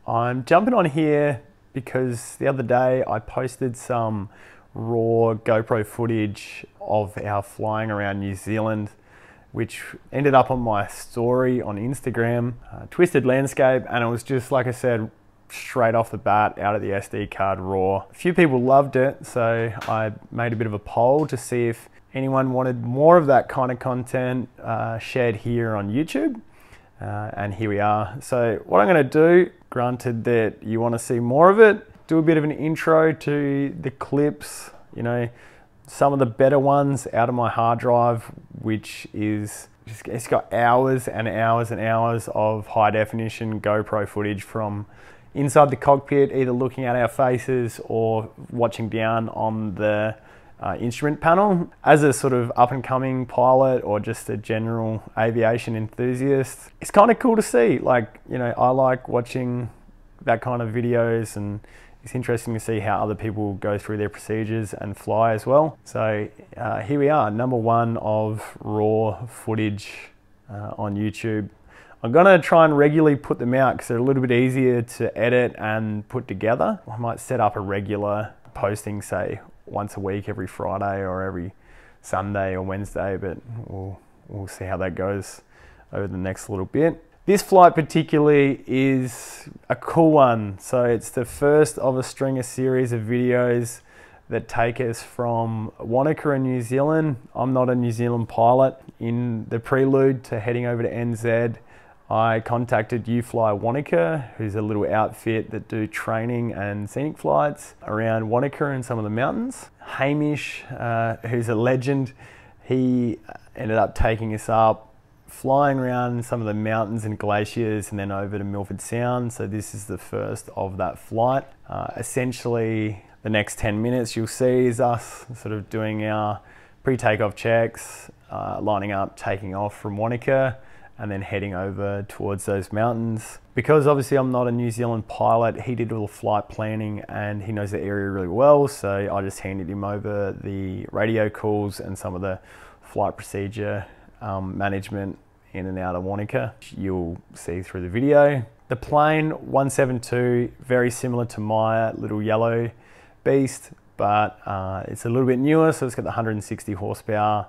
I'm jumping on here because the other day I posted some raw GoPro footage of our flying around New Zealand, which ended up on my story on Instagram, Twisted Landscape, and it was just, like I said, straight off the bat out of the SD card raw. A few people loved it, so I made a bit of a poll to see if anyone wanted more of that kind of content shared here on YouTube. And here we are. So what I'm going to do, granted that you want to see more of it, do a bit of an intro to the clips, you know, some of the better ones out of my hard drive, which is, it's got hours and hours and hours of high definition GoPro footage from inside the cockpit, either looking at our faces or watching down on the instrument panel. As a sort of up and coming pilot or just a general aviation enthusiast, it's kind of cool to see. Like, you know, I like watching that kind of videos, and it's interesting to see how other people go through their procedures and fly as well. So here we are, number one of raw footage on YouTube. I'm gonna try and regularly put them out because they're a little bit easier to edit and put together. I might set up a regular posting, say once a week, every Friday or every Sunday or Wednesday, but we'll see how that goes over the next little bit. This flight particularly is a cool one. So it's the first of a string of series of videos that take us from Wanaka in New Zealand. I'm not a New Zealand pilot. In the prelude to heading over to NZ, I contacted UFly Wanaka, who's a little outfit that do training and scenic flights around Wanaka and some of the mountains. Hamish, who's a legend, he ended up taking us up, flying around some of the mountains and glaciers and then over to Milford Sound. So this is the first of that flight. Essentially, the next 10 minutes you'll see is us sort of doing our pre-takeoff checks, lining up, taking off from Wanaka, and then heading over towards those mountains. Because obviously I'm not a New Zealand pilot, he did all the flight planning and he knows the area really well, so I just handed him over the radio calls and some of the flight procedure management in and out of Wanaka. You'll see through the video. The plane 172, very similar to my little yellow beast, but it's a little bit newer, so it's got the 160 horsepower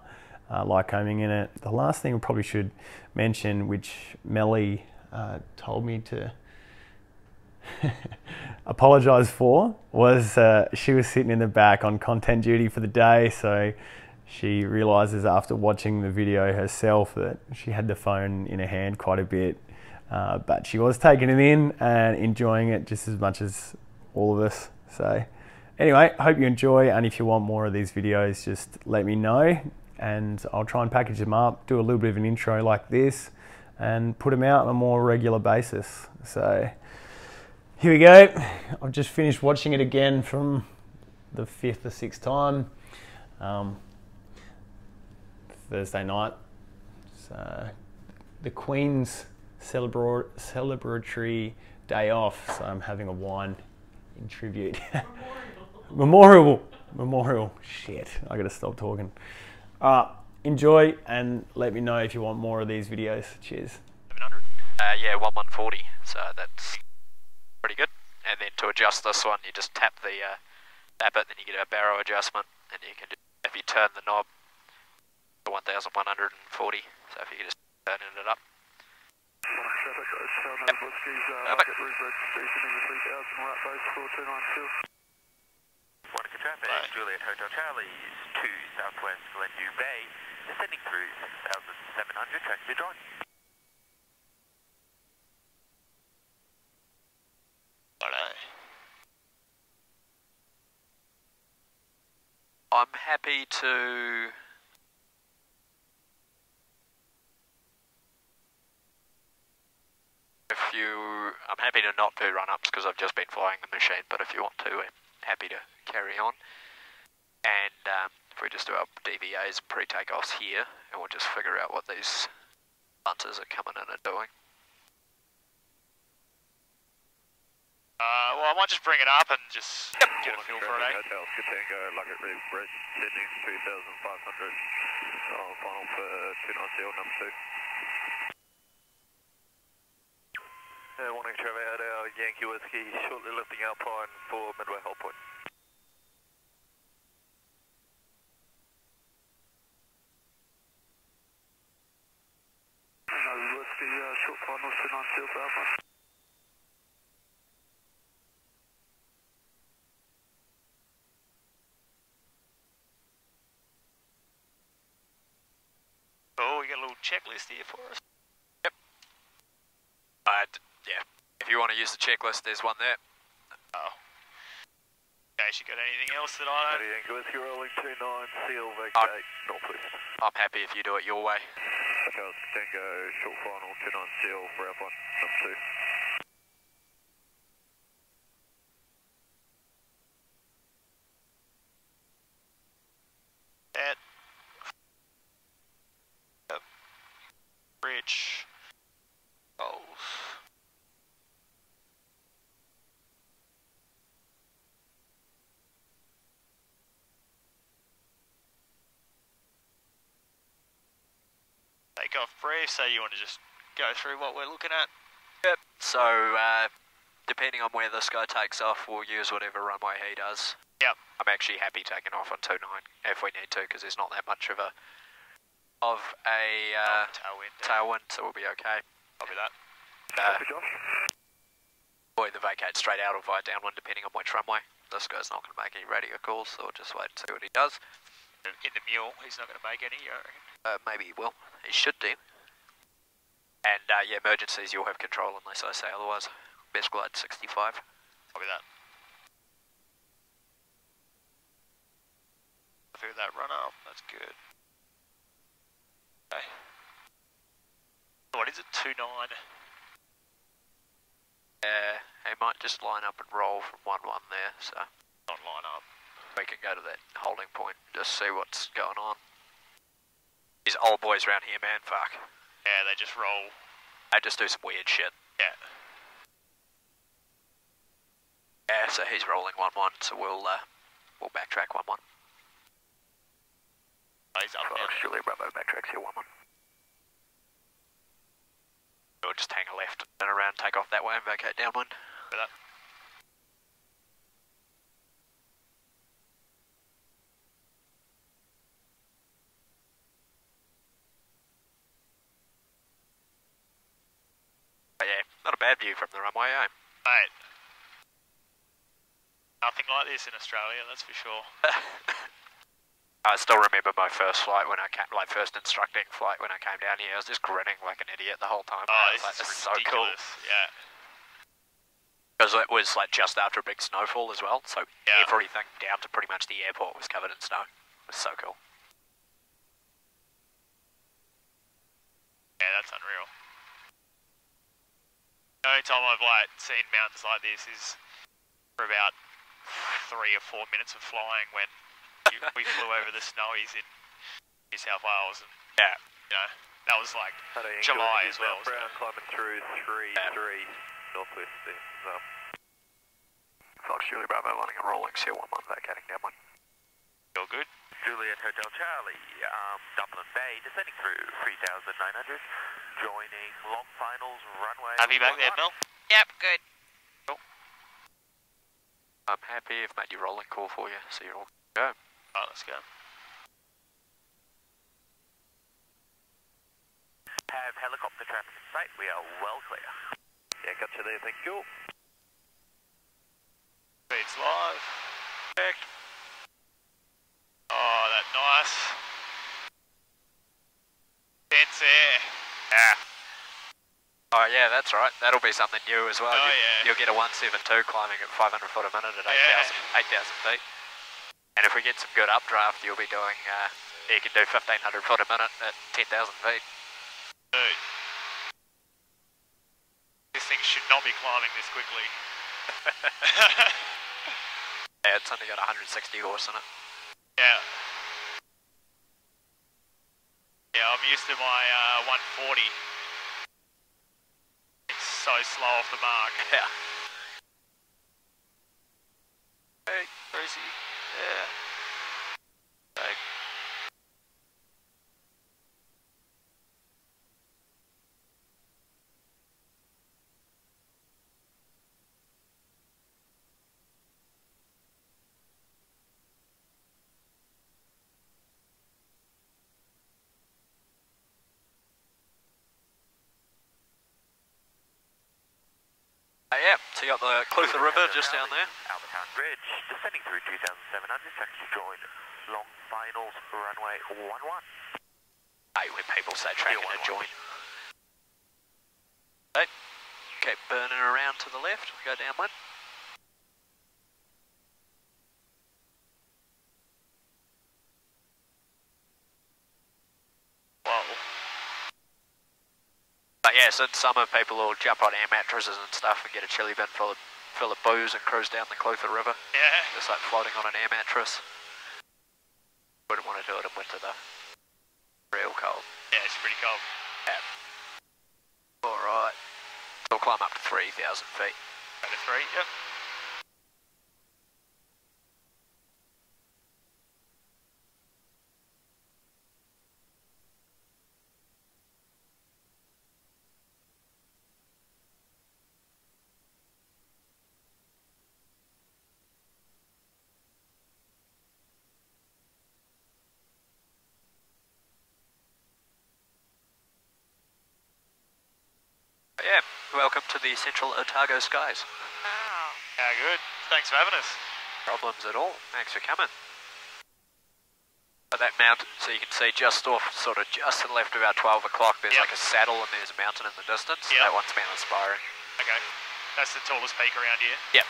Lycoming in it. The last thing we probably should mention, which Melly told me to apologize for, was she was sitting in the back on content duty for the day, so she realizes after watching the video herself that she had the phone in her hand quite a bit, but she was taking it in and enjoying it just as much as all of us. So anyway, I hope you enjoy, and if you want more of these videos, just let me know and I'll try and package them up, do a little bit of an intro like this and put them out on a more regular basis. So here we go. I've just finished watching it again from the 5th or 6th time. Thursday night. So the Queen's celebratory day off, so I'm having a wine in tribute. Memorial. Shit, I gotta stop talking. Enjoy and let me know if you want more of these videos. Cheers. 700? Yeah, 1140. So that's pretty good. And then to adjust this one, you just tap it, then you get a barrow adjustment, and you can just, if you turn the knob to 1140, so if you just turn it up. Wanaka traffic, Juliet Hotel Charlie, 2 Southwest Glenview Bay, descending through 6,700, track to be drawn. I'm happy to I'm happy to not do run-ups because I've just been flying the machine, but if you want to, I'm happy to carry on. And if we just do our DVAs and pre-takeoffs here, and we'll just figure out what these punters are coming in and doing. Well, I might just bring it up and just get a feel for it, eh? Hotel, Skatango, Luggett Reef, Brett, Sydney, 2,500, final for 290, number 2. Wanting to travel out our Yankee Whiskey, shortly lifting Alpine for Midway Hold Point. Whiskey, short final 290 for Alpine. Oh, we got a little checklist here for us. Yep. Yeah. If you want to use the checklist, there's one there. Oh. Okay, you got anything else that I don't? Yankee Whiskey rolling 29, seal, vacate, northwest. I'm happy if you do it your way. Charles Tango, short final 29 seal for Alpine, number 2. That. Bridge. Goals. Take off brief, so you want to just go through what we're looking at? Yep. So, depending on where this guy takes off, we'll use whatever runway he does. Yep. I'm actually happy taking off on 29 if we need to, because there's not that much of a tailwind, so we'll be okay. Copy that. Or either vacate straight out or via downwind, depending on which runway. This guy's not going to make any radio calls, so we'll just wait and see what he does. In the mule, he's not going to make any, you reckon? Maybe he will. He should do. And yeah, emergencies, you'll have control unless I say otherwise. Best glide 65. Copy that. Through that run up, that's good. Okay. What is it, 29? He might just line up and roll from 1-1 there, so Not line up. we can go to that holding point, just see what's going on. These old boys around here, man, fuck. Yeah, they just roll. They just do some weird shit. Yeah. Yeah, so he's rolling 1-1, so we'll backtrack 1-1. Oh, he's up now. Julie Bravo backtracks here 1-1. We'll just hang a left and around, take off that way and vacate downwind. For that. But yeah, not a bad view from the runway, eh? Mate. Nothing like this in Australia, that's for sure. I still remember my first flight when I came, like first instructing flight when I came down here. I was just grinning like an idiot the whole time. Oh, I was like, this this is is so cool. ridiculous. Yeah. Because it was like just after a big snowfall as well, so Yeah. everything down to pretty much the airport was covered in snow. It was so cool. Yeah, that's unreal. The only time I've like seen mountains like this is for about 3 or 4 minutes of flying when we flew over the snowies in New South Wales, and Yeah. you know that was like July as well. Brown climbing through 3-3 northwest. Fox Julie Bravo lining and rolling, seal 1-1, vacating downwind. Feel good. Juliet Hotel Charlie, Dublin Bay, descending through 3,900, joining long finals runway. Happy back there, 11. Mel? Yep, good. Cool. I'm happy I've made your rolling call for you, so you're all go. Alright, let's go. Have helicopter traffic in sight, we are well clear. Yeah, got you there, thank you. Speed's live. Check. Oh, that nice. Dense air. Yeah. Oh yeah, that's right. That'll be something new as well. Oh, yeah. You'll get a 172 climbing at 500 foot a minute at 8,000 feet. And if we get some good updraft, you'll be doing, you can do 1,500 foot a minute at 10,000 feet. Dude. This thing should not be climbing this quickly. Yeah, it's only got 160 horse in it. Yeah. Yeah, I'm used to my 140. It's so slow off the mark. Yeah. Hey, where is he? Yeah. Hey. So you got the Clutha River just down there. Albertown Bridge, descending through 2,700, actually join long finals runway 11. Hey, when people say tracking a join. Hey, keep burning around to the left, we go downwind. Whoa. But yeah, so some of people will jump on air mattresses and stuff and get a chili bin full of booze and cruise down the Clutha River. Yeah. Just like floating on an air mattress. Wouldn't want to do it in winter though. Real cold. Yeah, it's pretty cold. Yeah. Alright. We'll climb up to 3,000 feet. Go to 3, yep. Yeah, welcome to the Central Otago skies. How good. Thanks for having us. Problems at all. Thanks for coming. But that mountain, so you can see just off, sort of just to the left about 12 o'clock, there's like a saddle and there's a mountain in the distance. That one's Mount Aspiring. Okay. That's the tallest peak around here? Yep.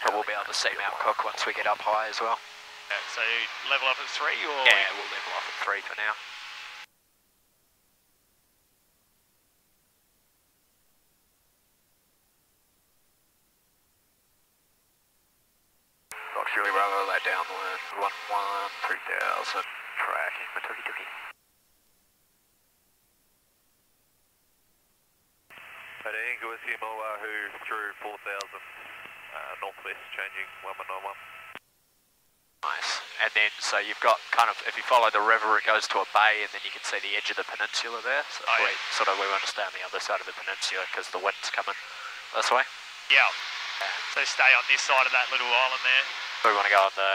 But we'll be able to see Mount Cook once we get up high as well. Yeah, so level off at 3 or? Yeah, we'll level off at 3 for now. Surely Bravo, lay downwind, 1-1, 3,000, tracking, Matuki Tuki. Heading Guisium Oahu through 4,000, northwest, changing 1191. Nice. And then, so you've got kind of, if you follow the river, it goes to a bay, and then you can see the edge of the peninsula there. So we want to stay on the other side of the peninsula because the wind's coming this way. Yeah. So stay on this side of that little island there. We want to go on the